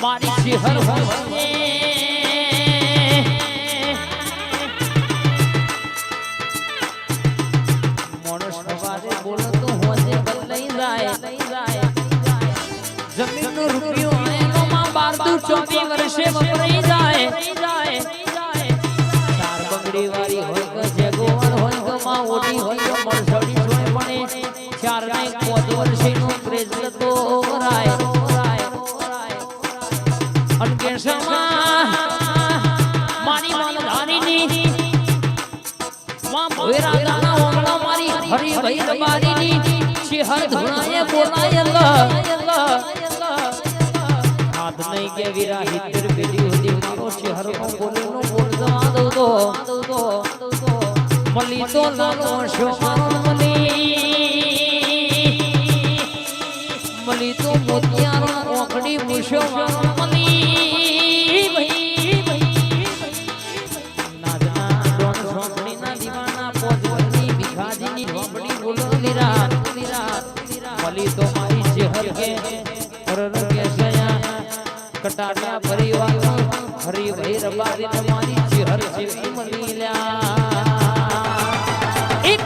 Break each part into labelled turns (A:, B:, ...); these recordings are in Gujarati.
A: મારી શિહર હોય મોણસ સવારે બોલતો હોજે બદલાઈ જાય જમીનનો રૂપિયો આયેલો માં 12-24 વર્ષે વપરાઈ જાય ચાર બંગડી વાળી હોય કે જેગોવર હોય કે માં ઓડી હોય કે મળસડી હોય પણ 4 ને 5 વર્ષનો ક્રેઝ તો રાય મારી માલધારીની માં ભવેરા દાના ઓંગળા મારી હરી ભાઈ રબારીની શિહર ધુણાએ બોલાય હાથ નહીં કે વીરા હિતર પેલી હતી મારો શિહર નો બોલેનો બોલ જવા દો તો મલી તો લાલો શોમાનો મલી તો મોતિયારો ઓખડી મૂછો મલી મલી તો મારી શિહર કે કટાટા પરિવાર હરી ભાઈ રબારી તમારી શિહર જેવી મળી લ્યા એક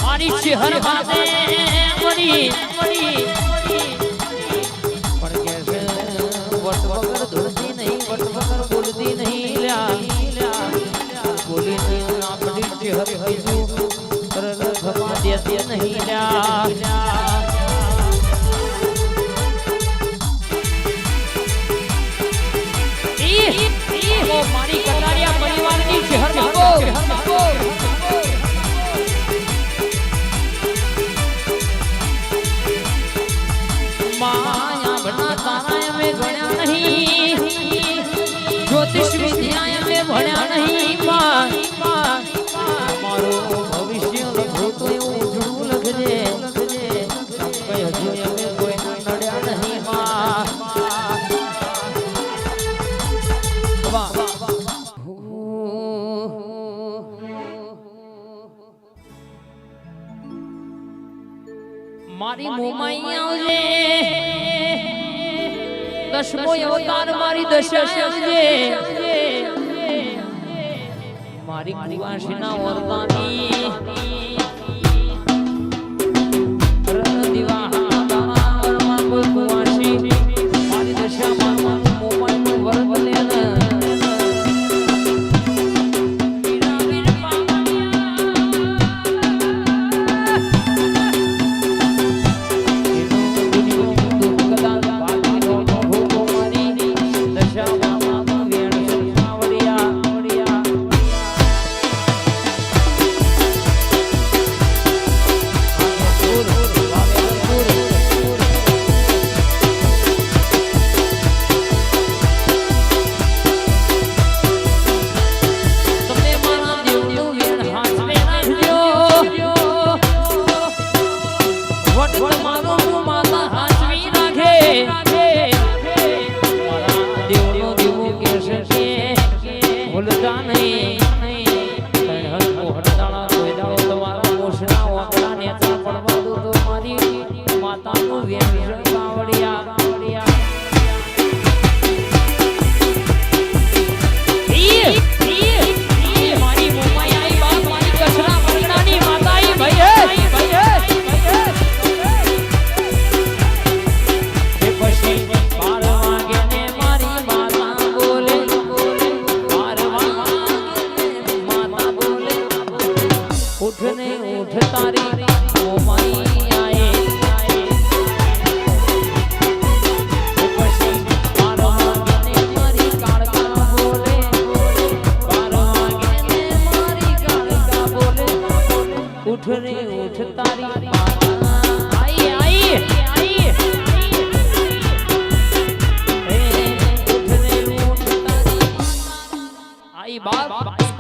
A: મારી શિહર હાથે મળી પણ કે છે વટ વગર ધૂળતી નહીં વટ વગર બોલતી નહીં લ્યા બોલી નહીં આપણી શિહર હૈસું ખમા દેતી નહીં લ્યા મારી કટારિયા પરિવારની શિહર ભાગો માયા ભણા તારા અમે ભણ્યા નહીં જ્યોતિષ વિદ્યા અમે ભણ્યા નહીં મારો ભવિષ્ય લખો તો એવું ઉજળું લખજે કઈ હજુ અમે કોઈના નડ્યા નહીં મારી મોમાઈ આવજે દશમો અવતાર મારી દશા આવજે મારી કુવાસીના વરદાની મારી દશા મોમાઈ વરદ લેના બાવળિયા મારી મોમાઈ આઈ બાપ મારી કચરા પરણાની માતા આઈ ભાઈ એ પછી 12 વાગે ને મારી માતા બોલે 12 વાગે માતા બોલે ઉઠને ઉઠ તારી મોમાઈ આએ એ પછી 12 વાગે ને મારી કાળકા બોલે 12 વાગે ને મારી કાળકા બોલે ઉઠને ઉઠ તારી માતા આઈ આઈ आई बाप